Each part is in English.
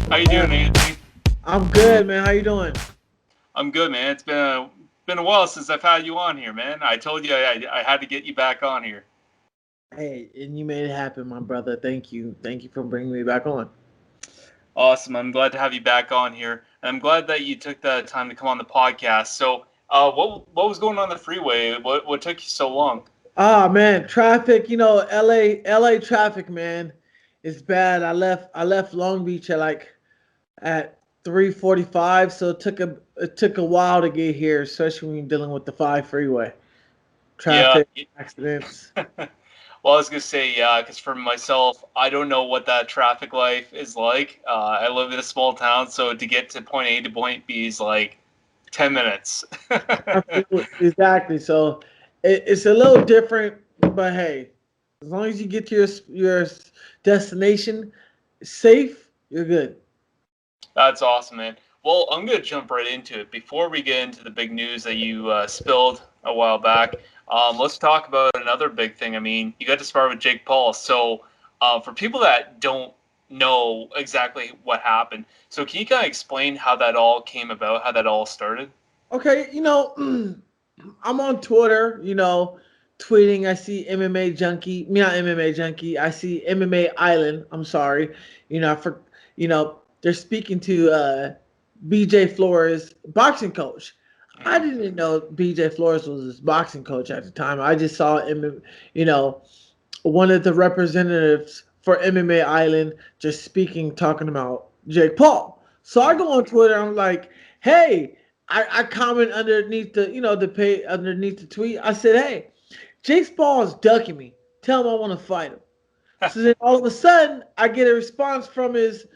How you doing, Anthony? I'm good, man. How you doing? I'm good, man. It's been a while since I've had you on here, man. I told you I had to get you back on here. Hey, and you made it happen, my brother. Thank you. Thank you for bringing me back on. Awesome. I'm glad to have you back on here, and I'm glad that you took the time to come on the podcast. So, what was going on the freeway? What took you so long? Ah, man, traffic. LA traffic, man, is bad. I left Long Beach at 3:45, so it took a while to get here, especially when you're dealing with the five freeway. Yeah. Traffic, accidents. Well, I was gonna say yeah, because for myself, I don't know what that traffic life is like. I live in a small town, so to get to point A to point B is like 10 minutes. Absolutely, exactly. So it's a little different, but hey, as long as you get to your destination safe, you're good. That's awesome, man. Well, I'm going to jump right into it. Before we get into the big news that you spilled a while back, let's talk about another big thing. I mean, you got to spar with Jake Paul. So, for people that don't know exactly what happened, so can you kind of explain how that all came about, how that all started? Okay, I'm on Twitter, tweeting. I see MMA junkie, me not MMA junkie. I see MMA Island. I'm sorry, for they're speaking to BJ Flores, boxing coach. I Hmm. didn't know BJ Flores was his boxing coach at the time. I just saw him, you know, one of the representatives for MMA Island just speaking, talking about Jake Paul. So I go on Twitter. I'm like, hey, I comment underneath underneath the tweet. I said, hey, Jake Paul is ducking me. Tell him I want to fight him. So then all of a sudden, I get a response from his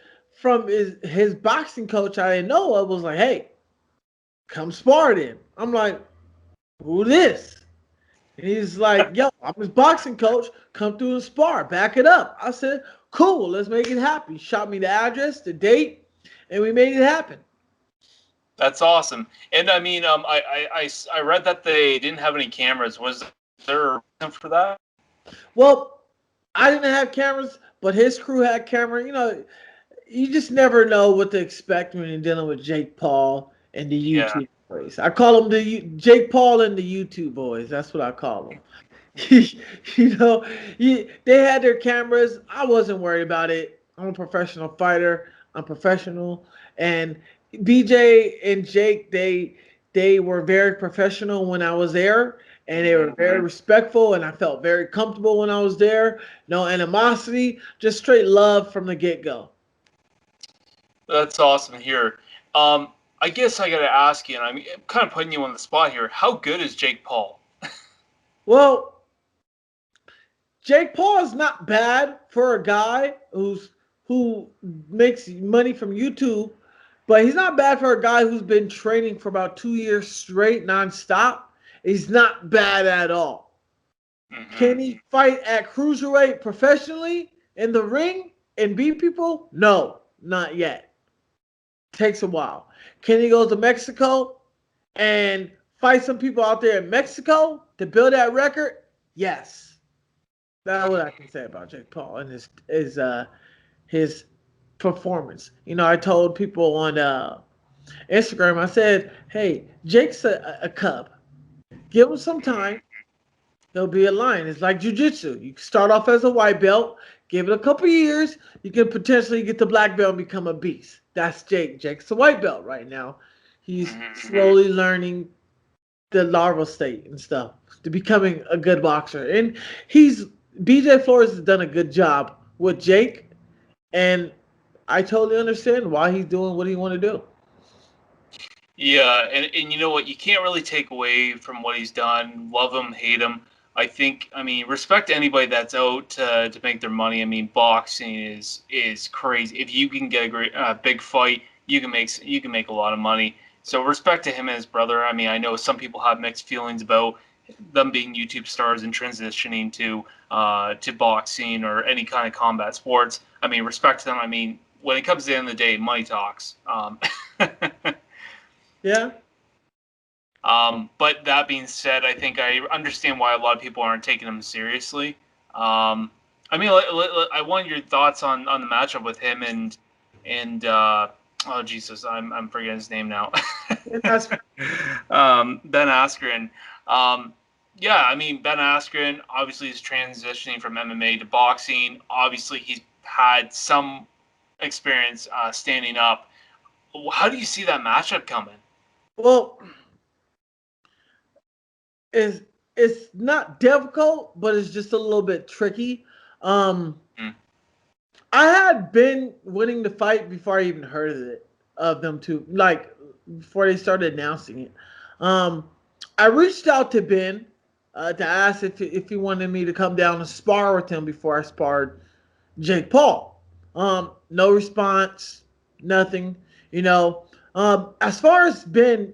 boxing coach I didn't know of. Was like, hey, come spar then. I'm like, who this? And he's like, yo, I'm his boxing coach. Come through and spar. Back it up. I said, cool, let's make it happen. He shot me the address, the date, and we made it happen. That's awesome. And I mean, I read that they didn't have any cameras. Was there a reason for that? Well, I didn't have cameras, but his crew had camera. You just never know what to expect when you're dealing with Jake Paul and the Yeah. YouTube boys. I call them Jake Paul and the YouTube boys. That's what I call them. you know, they had their cameras. I wasn't worried about it. I'm a professional fighter. I'm professional, and BJ and Jake, they were very professional when I was there, and they were very respectful, and I felt very comfortable when I was there. No animosity, just straight love from the get go. That's awesome here. Um, I guess I got to ask you, and I'm kind of putting you on the spot here. How good is Jake Paul? Well, Jake Paul is not bad for a guy who makes money from YouTube, but he's not bad for a guy who's been training for about 2 years straight, nonstop. He's not bad at all. Hmm. Can he fight at cruiserweight professionally in the ring and beat people? No, not yet. Takes a while. Can he go to Mexico and fight some people out there in Mexico to build that record? Yes. That's what I can say about Jake Paul and his performance. I told people on Instagram. I said, "Hey, Jake's a cub. Give him some time. He'll be a lion. It's like jujitsu. You can start off as a white belt. Give it a couple years. You can potentially get the black belt and become a beast. That's Jake. Jake's a white belt right now. He's Hmm. slowly learning the larval state and stuff to becoming a good boxer. And he's BJ Flores has done a good job with Jake, and I totally understand why he's doing what he want to do. Yeah, and you know what? You can't really take away from what he's done. Love him, hate him. I mean, respect anybody that's out to make their money. I mean, boxing is crazy. If you can get a great big fight, you can make a lot of money. So respect to him and his brother. I mean, I know some people have mixed feelings about them being YouTube stars and transitioning to boxing or any kind of combat sports. I mean, respect to them. I mean, when it comes to the end of the day, money talks. Yeah, But that being said, I think I understand why a lot of people aren't taking him seriously. I mean, I want your thoughts on the matchup with him and and oh Jesus, I'm forgetting his name now. That's Ben Askren. Yeah, I mean Ben Askren obviously is transitioning from MMA to boxing. Obviously, he's had some experience standing up. How do you see that matchup coming? well, it's it's not difficult, but it's just a little bit tricky. Um, Mm. I had been winning the fight before I even heard of them two, like before they started announcing it. Um, I reached out to Ben to ask if he wanted me to come down and spar with him before I sparred Jake Paul. No response, nothing. You know, as far as Ben,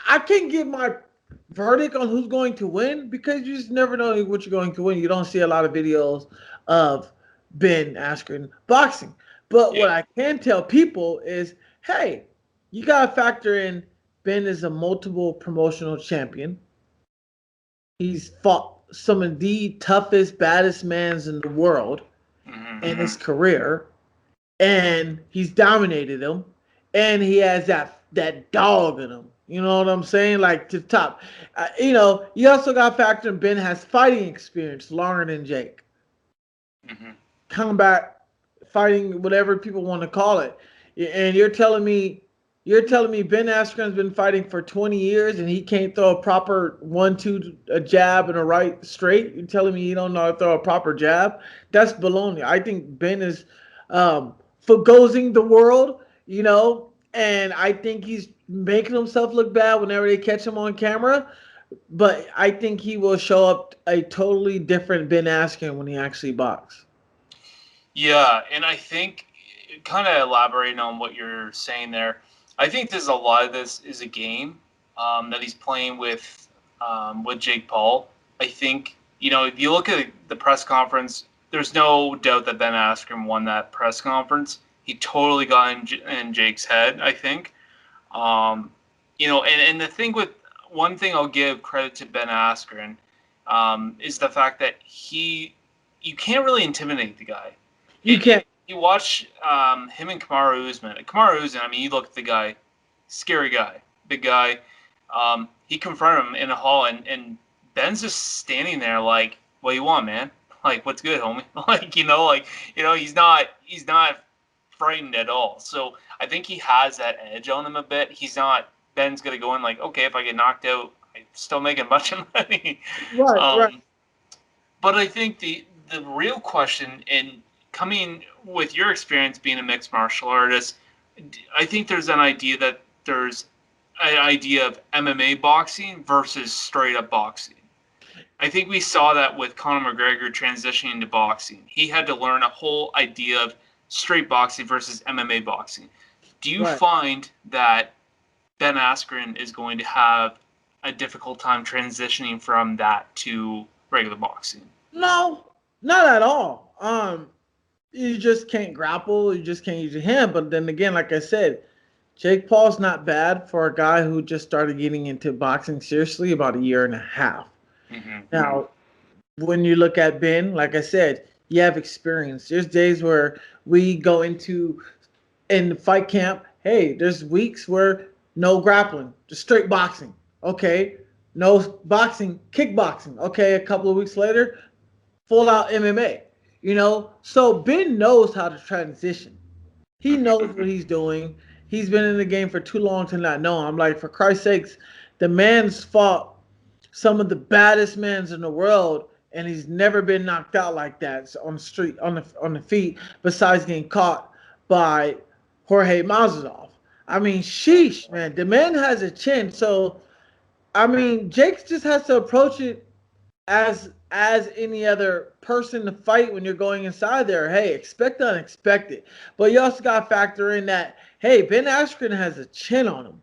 I can't give my verdict on who's going to win because you just never know what you're going to win. You don't see a lot of videos of Ben Askren boxing. But Yeah. what I can tell people is, hey, you gotta factor in Ben is a multiple promotional champion. He's fought some of the toughest, baddest mans in the world in his career, and he's dominated them, and he has that dog in him. You know what I'm saying? Like to the top. You also got to factor in Ben has fighting experience longer than Jake. Mm-hmm. Combat fighting, whatever people want to call it. And you're telling me Ben Askren's been fighting for 20 years and he can't throw a proper 1-2, a jab and a right straight. You're telling me he don't know how to throw a proper jab? That's baloney. I think Ben is forgozing the world, and I think he's making himself look bad whenever they catch him on camera. But I think he will show up a totally different Ben Askren when he actually boxes. Yeah, and I think kind of elaborating on what you're saying there, I think there's a lot of this is a game that he's playing with Jake Paul. I think if you look at the press conference, there's no doubt that Ben Askren won that press conference. He totally got in Jake's head. I think, and the thing with one thing I'll give credit to Ben Askren is the fact that you can't really intimidate the guy. You can't. You watch him and Kamaru Usman. Kamaru Usman, I mean, you look at the guy, scary guy, big guy. He confronted him in a hall, and Ben's just standing there like, "What do you want, man? Like, what's good, homie?" He's not frightened at all. So I think he has that edge on him a bit. He's not. Ben's gonna go in like, okay, if I get knocked out, I'm still making a bunch of money. Right, right. Um, but I think the real question, in coming with your experience being a mixed martial artist, I think there's an idea that there's an idea of MMA boxing versus straight up boxing. I think we saw that with Conor McGregor transitioning to boxing. He had to learn a whole idea of straight boxing versus MMA boxing. Do you Right. find that Ben Askren is going to have a difficult time transitioning from that to regular boxing? No, not at all. You just can't grapple. You just can't use your hand. But then again, like I said, Jake Paul's not bad for a guy who just started getting into boxing seriously about a year and a half. Mm-hmm. Now, when you look at Ben, like I said, you have experience. There's days where we go into in the fight camp. Hey, there's weeks where no grappling, just straight boxing. Okay, no boxing, kickboxing. Okay, a couple of weeks later, full out MMA. So Ben knows how to transition. He knows what he's doing. He's been in the game for too long to not know. I'm like, for Christ's sakes, the man's fought some of the baddest men in the world, and he's never been knocked out like that on the street, on the feet. Besides getting caught by Jorge Masvidal. I mean, sheesh, man, the man has a chin. So I mean, Jake just has to approach it as any other person to fight when you're going inside there. Hey, expect the unexpected. But you also got to factor in that, hey, Ben Askren has a chin on him.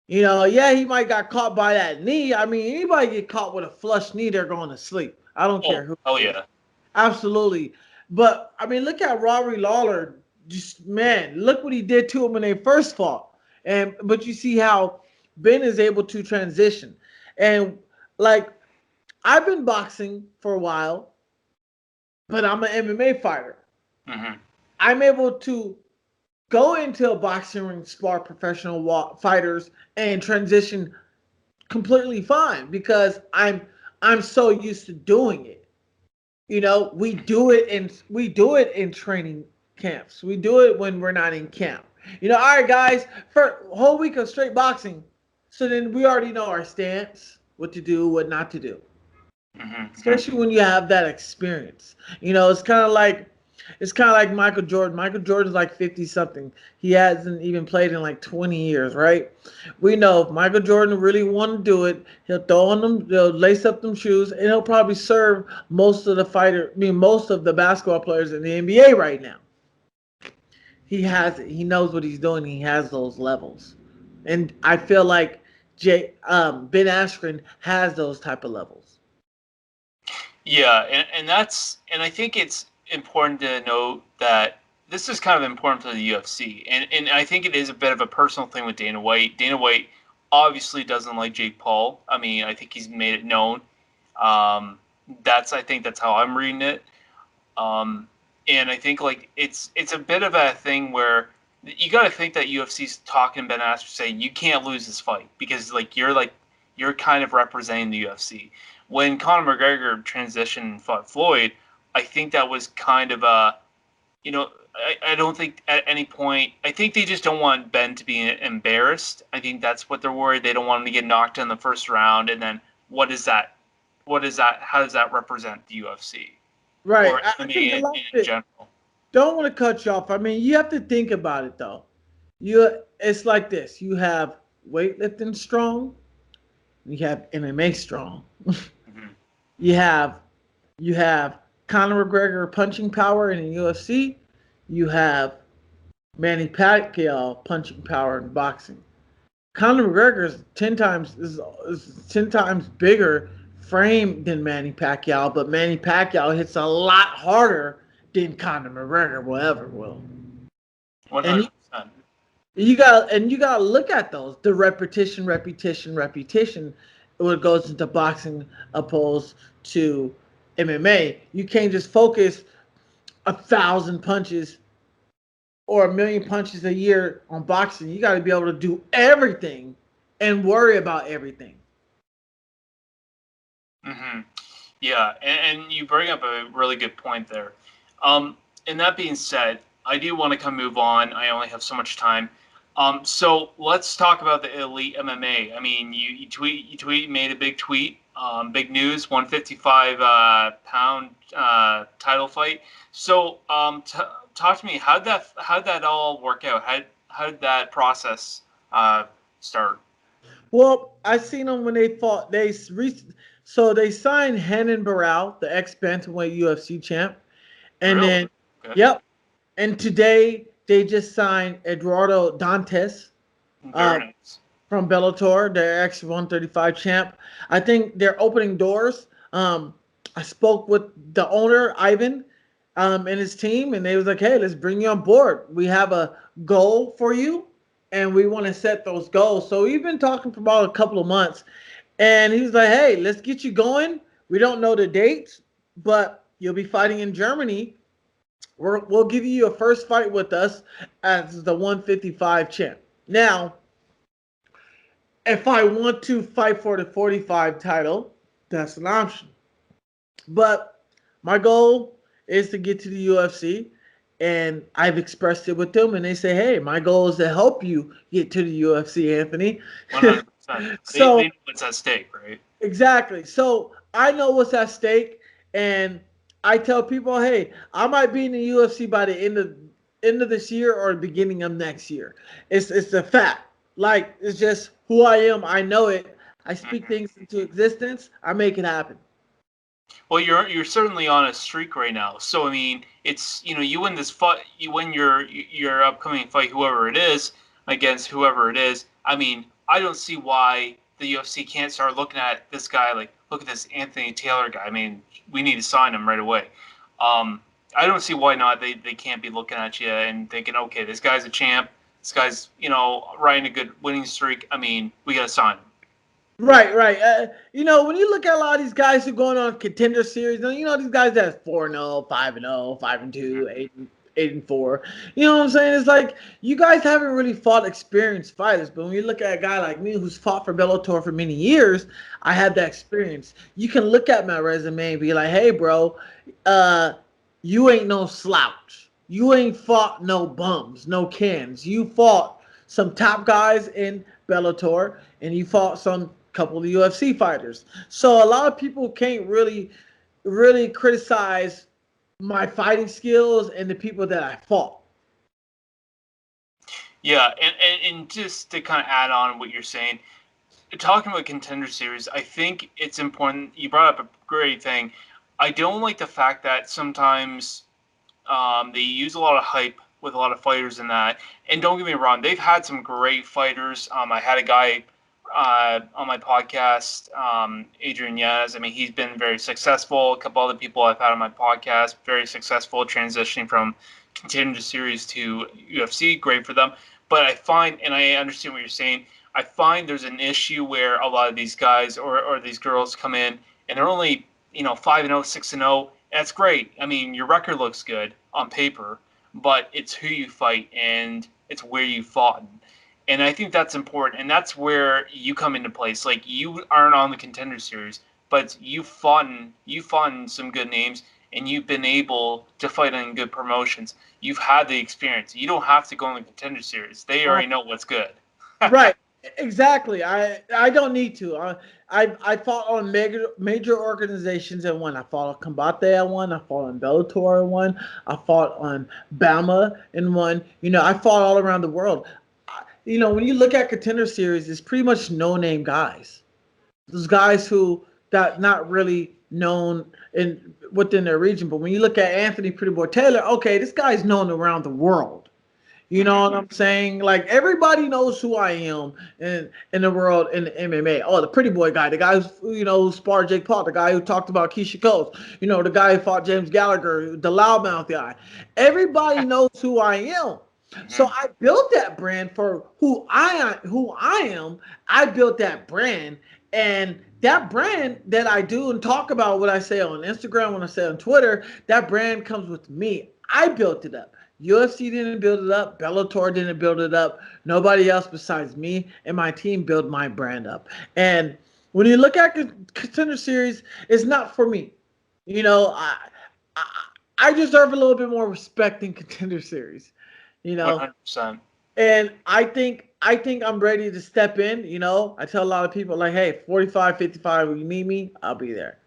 Yeah, he might got caught by that knee. I mean, anybody get caught with a flush knee, they're going to sleep. I don't care who Oh it is. yeah. Absolutely. But I mean, look at Rory Lawler. Just man, look what he did to him when they first fought. But you see how Ben is able to transition. And like I've been boxing for a while, but I'm an MMA fighter. Mm-hmm. I'm able to go into a boxing ring, spar professional fighters, and transition completely fine because I'm so used to doing it. We do it in training camps. We do it when we're not in camp. All right, guys, for a whole week of straight boxing, so then we already know our stance, what to do, what not to do. Especially when you have that experience. It's kind of like Michael Jordan. Michael Jordan's like 50 something. He hasn't even played in like 20 years, right? We know if Michael Jordan really want to do it, he'll lace up them shoes, and he'll probably serve most of the basketball players in the NBA right now. He has it. He knows what he's doing. He has those levels, and I feel like Ben Askren has those type of levels. Yeah, and I think it's important to note that this is kind of important for the UFC, and I think it is a bit of a personal thing with Dana White. Dana White obviously doesn't like Jake Paul. I mean, I think he's made it known. I think that's how I'm reading it. And I think like it's a bit of a thing where you got to think that UFC's talking Ben Askren saying you can't lose this fight because you're kind of representing the UFC. When Conor McGregor transitioned and fought Floyd, I think that was kind of a, I don't think at any point, I think they just don't want Ben to be embarrassed. I think that's what they're worried. They don't want him to get knocked in the first round. And then what is that? How does that represent the UFC? Right. Or I think a MMA lot of in it. general? Don't want to cut you off. I mean, you have to think about it though. It's like this. You have weightlifting strong. You have MMA strong. Mm-hmm. You have you have Conor McGregor punching power in the UFC. You have Manny Pacquiao punching power in boxing. Conor McGregor is 10 times bigger frame than Manny Pacquiao, but Manny Pacquiao hits a lot harder than Conor McGregor will ever will. And 100%. you gotta look at those the repetition when it goes into boxing opposed to MMA. You can't just focus 1,000 punches or 1,000,000 punches a year on boxing. You got to be able to do everything and worry about everything. Mm-hmm. Yeah, and you bring up a really good point there. And that being said, I do want to come move on. I only have so much time. So let's talk about the Elite MMA. I mean, you made a big tweet, big news, 155 pound title fight. So talk to me. How'd that all work out? How did that process start? Well, I seen them when they fought. So they signed Henan Barral, the ex bantamweight UFC champ, and Really? then Okay. yep. And today they just signed Eduardo Dantes, Very uh, nice. from Bellator, their ex 135 champ. I think they're opening doors. I spoke with the owner Ivan, and his team, and they was like, "Hey, let's bring you on board. We have a goal for you, and we want to set those goals." So we've been talking for about a couple of months, and he was like, "Hey, let's get you going. We don't know the dates, but you'll be fighting in Germany. We'll give you a first fight with us as the 155 champ." Now, if I want to fight for the 45 title, that's an option. But my goal is to get to the UFC, and I've expressed it with them, and they say, "Hey, my goal is to help you get to the UFC, Anthony." 100%. They So know what's at stake, right? exactly. So I know what's at stake, and I tell people, "Hey, I might be in the UFC by the end of this year or the beginning of next year." It's a fact. Like it's just who I am. I know it. I speak Mhm. things into existence. I make it happen. Well, you're certainly on a streak right now. So I mean, it's you win this fight, you win your upcoming fight, whoever it is, against whoever it is. I mean, I don't see why the UFC can't start looking at this guy like, look at this Anthony Taylor guy. I mean, we need to sign him right away. I don't see why not. They can't be looking at you and thinking, okay, this guy's a champ. This guy's riding a good winning streak. I mean, we gotta sign him. Right, right. When you look at a lot of these guys who are going on contender series, these guys that's 4-0, 5-0, 5-2, 8. 8-4. You know what I'm saying? It's like you guys haven't really fought experienced fighters, but when you look at a guy like me who's fought for Bellator for many years, I have that experience. You can look at my resume and be like, "Hey, bro, uh, you ain't no slouch. You ain't fought no bums, no cans. You fought some top guys in Bellator, and you fought some couple of UFC fighters. So a lot of people can't really criticize my fighting skills and the people that I fought." Yeah, and just to kind of add on what you're saying, talking about Contender Series, I think it's important. You brought up a great thing. I don't like the fact that sometimes they use a lot of hype with a lot of fighters in that. And don't get me wrong, they've had some great fighters. I had a guy on my podcast, Adrian Yaz. I mean, he's been very successful. A couple other people I've had on my podcast, very successful, transitioning from Contender Series to UFC. Great for them. But I find, and I understand what you're saying, I find there's an issue where a lot of these guys or these girls come in and they're only 5-0, 6-0. That's great. I mean, your record looks good on paper, but it's who you fight and it's where you fought. And I think that's important, and that's where you come into place. Like, you aren't on the Contender Series, but you've fought in some good names, and you've been able to fight in good promotions. You've had the experience. You don't have to go in the Contender Series. They already know what's good. Right. Exactly. I don't need to. I fought on major organizations and won. I fought on Combate and won. I fought on Bellator and won. I fought on Bama and won. I fought all around the world. When you look at Contender Series, it's pretty much no name guys. Those guys who that not really known within their region. But when you look at Anthony Pretty Boy Taylor, okay, this guy's known around the world. You know what I'm saying? Like, everybody knows who I am in the world in the MMA. Oh, the pretty boy guy, the guy who sparred Jake Paul, the guy who talked about Keisha Coates, the guy who fought James Gallagher, the loudmouth guy. Everybody knows who I am. So I built that brand for who I am. I built that brand, and that brand that I do and talk about what I say on Instagram, when I say on Twitter, that brand comes with me. I built it up. UFC didn't build it up. Bellator didn't build it up. Nobody else besides me and my team built my brand up. And when you look at Contender Series, it's not for me. I, I deserve a little bit more respect than Contender Series. 100%. And I think I'm ready to step in. I tell a lot of people, like, hey, 45, 55, when you need me, I'll be there.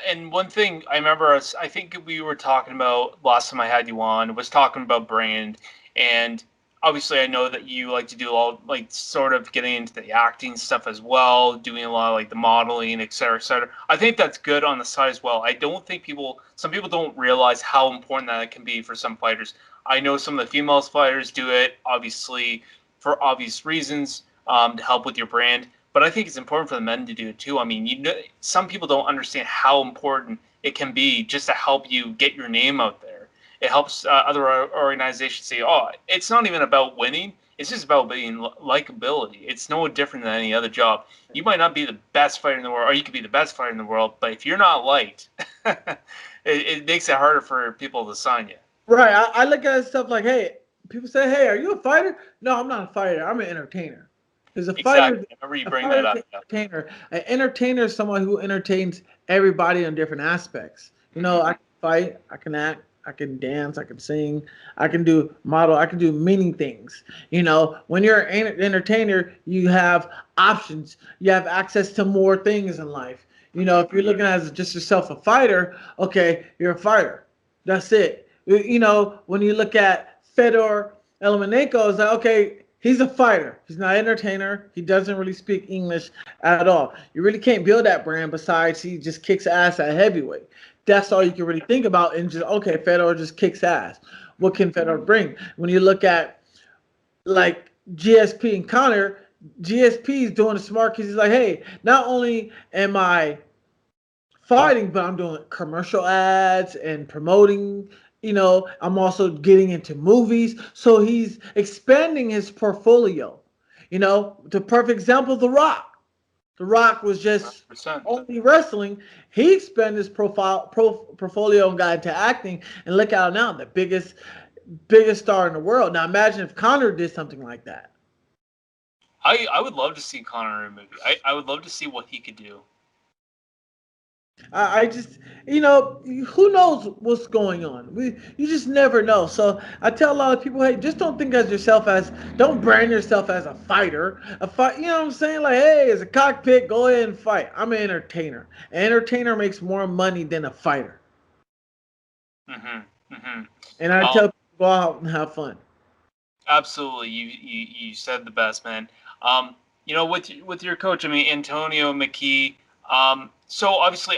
And one thing I remember, I think we were talking about last time I had you on, was talking about brand. And obviously I know that you like to do all, like, sort of getting into the acting stuff as well, doing a lot of, like, the modeling, et cetera, et cetera. I think that's good on the side as well. I don't think some people don't realize how important that can be for some fighters. I know some of the female fighters do it, obviously, for obvious reasons, to help with your brand. But I think it's important for the men to do it too. I mean, some people don't understand how important it can be just to help you get your name out there. It helps other organizations say, oh, it's not even about winning. It's just about being likability. It's no different than any other job. You might not be the best fighter in the world, or you could be the best fighter in the world, but if you're not liked, it makes it harder for people to sign you. Right. I look at stuff like, hey, people say, hey, are you a fighter? No, I'm not a fighter. I'm an entertainer. Because Exactly. I remember you bring that up. An entertainer is someone who entertains everybody on different aspects. I can fight, I can act, I can dance, I can sing, I can do model, I can do many things. When you're an entertainer, you have options. You have access to more things in life. If you're looking at as just yourself a fighter, okay, you're a fighter. That's it. When you look at Fedor Emelianenko, it's like, okay, he's a fighter. He's not an entertainer. He doesn't really speak English at all. You really can't build that brand besides he just kicks ass at heavyweight. That's all you can really think about, and just, okay, Fedor just kicks ass. What can Fedor bring? When you look at, like, GSP and Connor, GSP is doing the smart because he's like, hey, not only am I fighting, but I'm doing commercial ads and promoting. I'm also getting into movies. So he's expanding his portfolio. The perfect example, The Rock. The Rock was just 100%. only wrestling. He expanded his portfolio and got into acting. And look out now, the biggest star in the world. Now imagine if Connor did something like that. I would love to see Connor in a movie. I would love to see what he could do. I just, who knows what's going on? You just never know. So I tell a lot of people, hey, just don't think don't brand yourself as a fighter. A fight, you know what I'm saying? Like, hey, it's a cockpit, go ahead and fight. I'm an entertainer. An entertainer makes more money than a fighter. Mm-hmm. Mm-hmm. And I tell people, go out and have fun. Absolutely, you said the best, man. With your coach, I mean Antonio McKee. So obviously,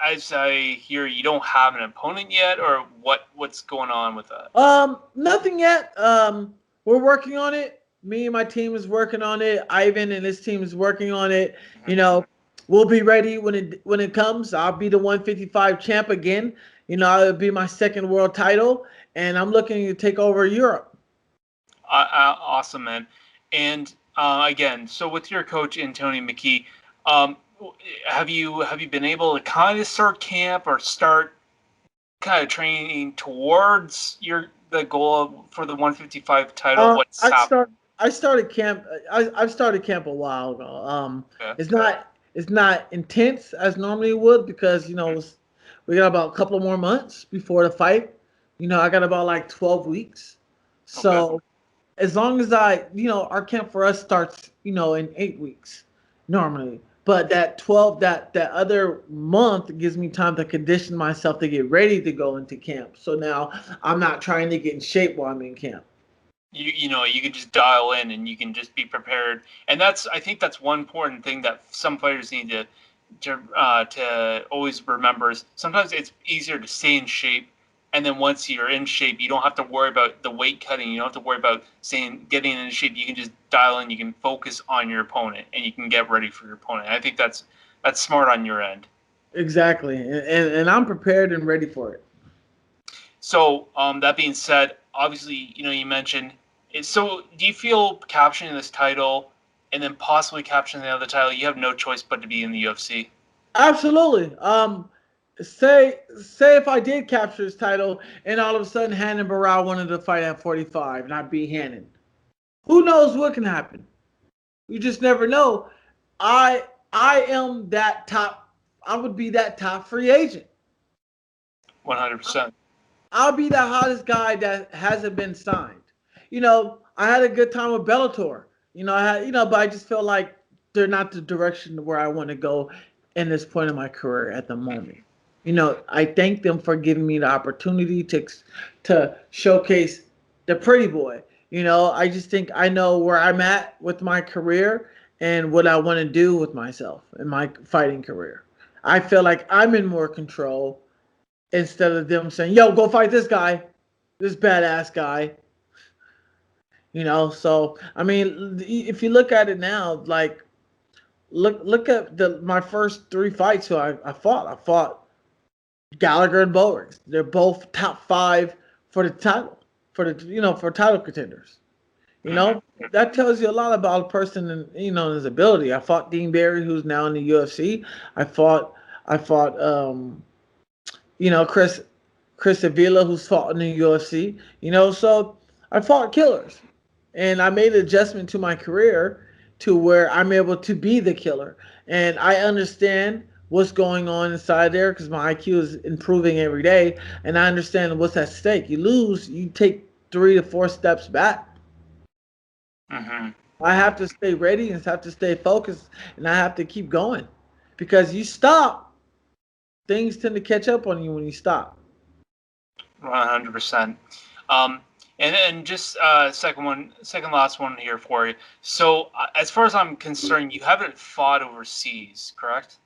as I hear, you don't have an opponent yet, or what's going on with that? Nothing yet. We're working on it. Me and my team is working on it. Ivan and his team is working on it. We'll be ready when it comes. I'll be the 155 champ again. It'll be my second world title, and I'm looking to take over Europe. Awesome, man. And again, so with your coach Antonio McKee, um, have you been able to kind of start camp or start kind of training towards the goal for the 155 title? What's happening? I started camp. I've started camp a while ago. Okay. It's not intense as normally would because we got about a couple of more months before the fight. I got about like 12 weeks. So Okay. as long as our camp for us starts in 8 weeks normally. But that other month gives me time to condition myself to get ready to go into camp. So now I'm not trying to get in shape while I'm in camp. You can just dial in and you can just be prepared, and I think that's one important thing that some fighters need to always remember is sometimes it's easier to stay in shape, and then once you're in shape, you don't have to worry about the weight cutting. You don't have to worry about getting in shape. You can just dial in. You can focus on your opponent, and you can get ready for your opponent. I think that's smart on your end. Exactly, and I'm prepared and ready for it. So, that being said, obviously, you mentioned. So, do you feel capturing this title and then possibly capturing the other title, you have no choice but to be in the UFC? Absolutely. Say if I did capture this title and all of a sudden Hannon Barral wanted to fight at 45 and I beat Hannon, who knows what can happen? You just never know. I am that top. I would be that top free agent. 100%. I'll be the hottest guy that hasn't been signed. I had a good time with Bellator. But I just feel like they're not the direction where I want to go in this point in my career at the moment. I thank them for giving me the opportunity to showcase the pretty boy. I just think I know where I'm at with my career and what I want to do with myself in my fighting career. I feel like I'm in more control instead of them saying, "Yo, go fight this guy, this badass guy." So I mean, if you look at it now, like look at my first three fights who I fought. I fought Gallagher and Bowers. They're both top five for the title, for title contenders. That tells you a lot about a person and his ability. I fought Dean Barry, who's now in the UFC. I fought Chris Avila, who's fought in the UFC. So I fought killers, and I made an adjustment to my career to where I'm able to be the killer, and I understand what's going on inside there because my IQ is improving every day, and I understand what's at stake. You lose, you take 3 to 4 steps back. Mm-hmm. I have to stay ready and have to stay focused, and I have to keep going because you stop, things tend to catch up on you when you stop. 100%. Um, and then just second last one here for you. So, as far as I'm concerned, you haven't fought overseas, correct?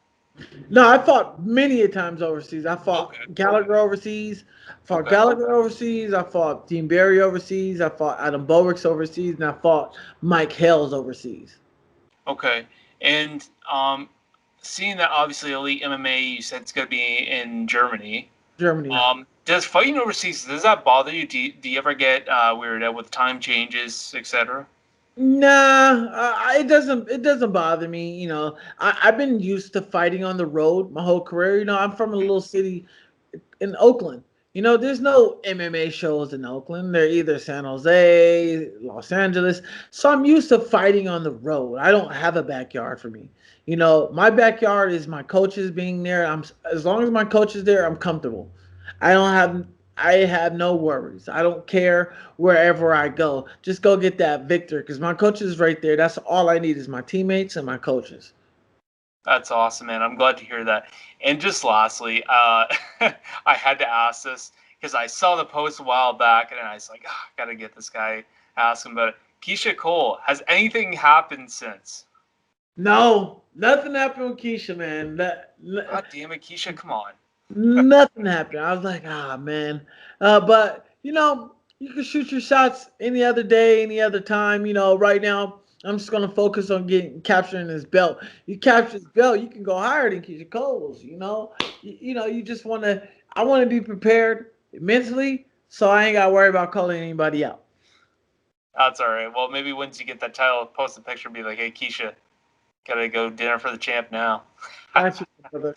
No, I fought many a times overseas. I fought Okay. Gallagher overseas. Okay. I fought Dean Barry overseas. I fought Adam Bowricks overseas, and I fought Mike Hales overseas. Okay. And seeing that obviously Elite MMA, you said it's going to be in Germany. Germany. Does fighting overseas, does that bother you? Do you ever get weirded out with time changes, etc.? Nah, it doesn't bother me. I've been used to fighting on the road my whole career. I'm from a little city in Oakland. There's no MMA shows in Oakland. They're either San Jose, Los Angeles. So I'm used to fighting on the road. I don't have a backyard for me. My backyard is my coaches being there. As long as my coach is there, I'm comfortable. I don't have I have no worries. I don't care wherever I go. Just go get that victor because my coach is right there. That's all I need is my teammates and my coaches. That's awesome, man. I'm glad to hear that. And just lastly, I had to ask this because I saw the post a while back, and I was like, I gotta get this guy, ask him about it. Keisha Cole, has anything happened since? No, nothing happened with Keisha, man. God damn it, Keisha, come on. Nothing happened. I was like, man. But you can shoot your shots any other day, any other time. Right now I'm just gonna focus on getting capturing his belt. You capture his belt, you can go higher than Keisha Cole's. You just wanna. I want to be prepared mentally, so I ain't gotta worry about calling anybody out. That's all right. Well, maybe once you get that title, post a picture, be like, hey, Keisha, gotta go dinner for the champ now. Gotcha, brother.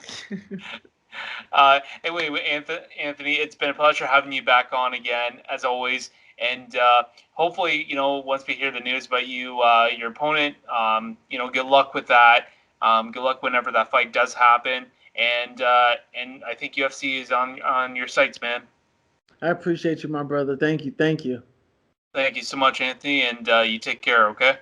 Anyway, Anthony, it's been a pleasure having you back on again, as always. And hopefully, once we hear the news about you, your opponent, good luck with that. Good luck whenever that fight does happen. And I think UFC is on your sights, man. I appreciate you, my brother. Thank you. Thank you. Thank you so much, Anthony, and you take care. Okay.